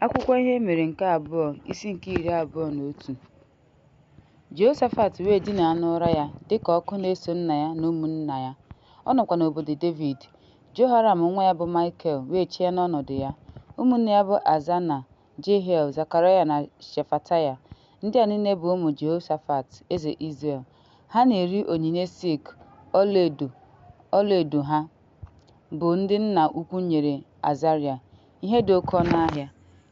Akwụkwọ ihe mere nke abụọ isi nke 21. Jehoshafat wee dinaa n'ụra ya dịka ọkụ na-eso nna ya na ụmụnna ya. Ọ nọkwa n'obodo Devid. Jehoram nwa ya bụ Michael wee chịa n'ọnọdụ ya. Ụmụnne ya bụ Azana, Jehiel, Zekaraya na Shefataya. Ndị a niile bụ ụmụ Jehoshafat eze Izrel. Ha na-eri onyinye silk ọlaedo ha bụ ndị nna ukwu nyere Azaraya, ihe dị oke ọnụ ahịa,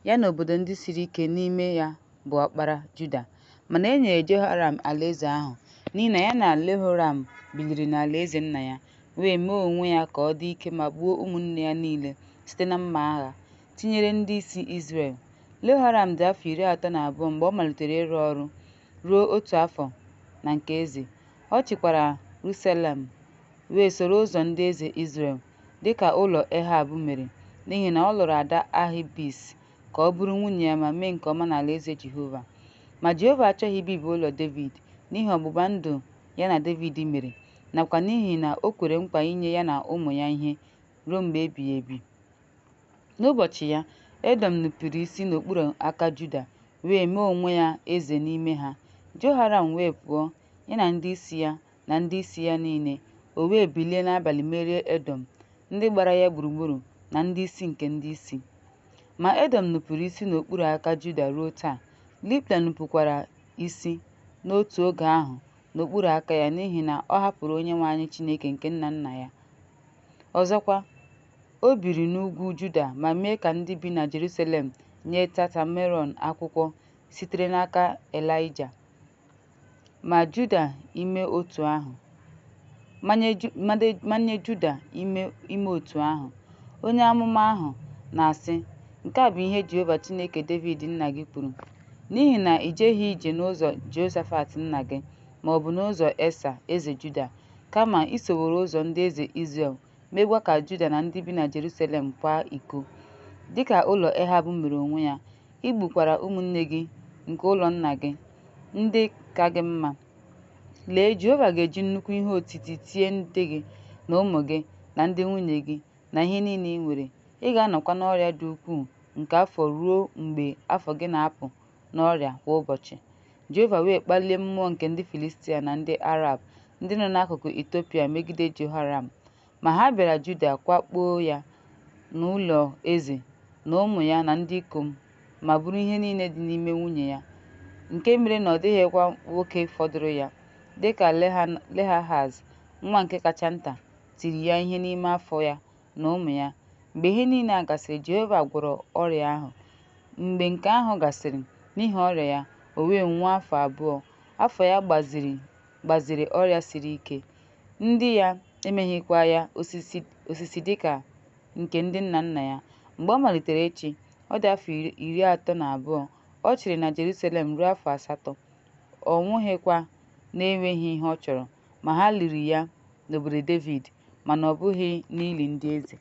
ya na obodo ndị siri ike n'ime ya bụ ọkpara Juda. Mana e nyere Jehoram alaeze ahụ n'ihi na ya na Rehoboam biliri n'alaeze nna ya, wee mee onwe ya ka ọ dị ike ma gbuo ụmụnne ya niile site na mma agha, tinyere ndị isi Izrel. Rehoboam dị afọ 32 mgbe ọ malitere ịrụ ọrụ, ruo 1 afọ na nke eze. Ọ chịkwara Jerusalem wee soro ụzọ ndị eze Izrel, dịka ụlọ Ehab mere, n'ihi na ọ lụrụ ada Ahibis ka ọ bụrụ nwunye ya ma mee nke ọma n'alaeze Jehova. Ma Jehova achọghị ibibi ụlọ Devid n'ihi ọgbụgba ndụ ya na Devid mere, nakwa n'ihi na o kwere nkwa inye ya na ụmụ ya ihe ruo mgbe ebighị ebi. N'ụbọchị ya, Edọm nupụrụ isi n'okpuru aka Juda, wee mee onwe ya eze n'ime ha. Jehoram wee pụọ, ya na ndị isi ya na ndị isi ya niile. O wee bilie n'abalị merie Edọm, ndị gbara ya gburugburu na ndị isi nke ndị isi. Ma Edọm nupụrụ isi n'okpuru aka Juda ruo taa. Libna nupụkwara isi n'otu oge ahụ n'okpuru aka ya, n'ihi na ọ hapụrụ Onyenwe anyị Chineke nke nna nna ya. Ọzọkwa, o biri n'ugwu Juda ma mee ka ndị bi na Jerusalem nye Tata-Meron akwụkwọ sitere n'aka Elaịja. Ma Juda ime otu ahụ. Manye Juda ime otu ahụ. Onye amụma ahụ na-asị, "Nke a bụ ihe Jehova Chineke Devid nna gị kwuru, n'ihi na i jeghị ije n'ụzọ Jehoshafat nna gị, ma ọ bụ n'ụzọ Esa eze Juda, kama i soworo ụzọ ndị eze Izrel, meekwa ka Juda na ndị bi na Jerusalem kwaa iko, dịka ụlọ Ehab mere onwe ya. I gbukwara ụmụnne gị nke ụlọ nna gị, ndị ka gị mma. Lee, Jehova ga-eji nnukwu ihe otiti tie ndị gị na ụmụ gị na ndị nwunye gị na ihe niile ị nwere. Ị ga-anọkwa n'ọrịa dị ukwuu nke afọ ruo mgbe afọ gị na-apụ n'ọrịa kwa ụbọchị." Jehova wee kpalie mmụọ nke ndị Filistia na ndị Arab ndị nọ n'akụkụ Etiopia megide Jehoram. Ma ha bịara Juda kwakpoo ya na ụlọ eze na ụmụ ya na ndị ikom, ma bụrụ ihe niile dị n'ime nwunye ya, nke mere na ọ dịghịkwa nwoke fọdụrụ ya, dịka Leahaz nwa nke kacha nta tiri ya ihe n'ime afọ ya na ụmụ ya. Mgbe ihe niile a gasịrị, Jehova gwọrọ ọrịa ahụ. Mgbe nke ahụ gasịrị, n'ihi ọrịa ya, o wee nwụọ afọ 2. Afọ ya gbaziri ọrịa siri ike. Ndị ya emeghịkwa ya osisi dịka nke ndị nna nna ya. Mgbe ọ malitere ịchị, ọ dị afọ 32. Ọ chịrị na Jerusalem ruo afọ 8. Ọ nwụghịkwa na-enweghị ihe ọ chọrọ, ma ha liri ya n'obodo Devid, mana ọ bụghị n'ili ndị eze.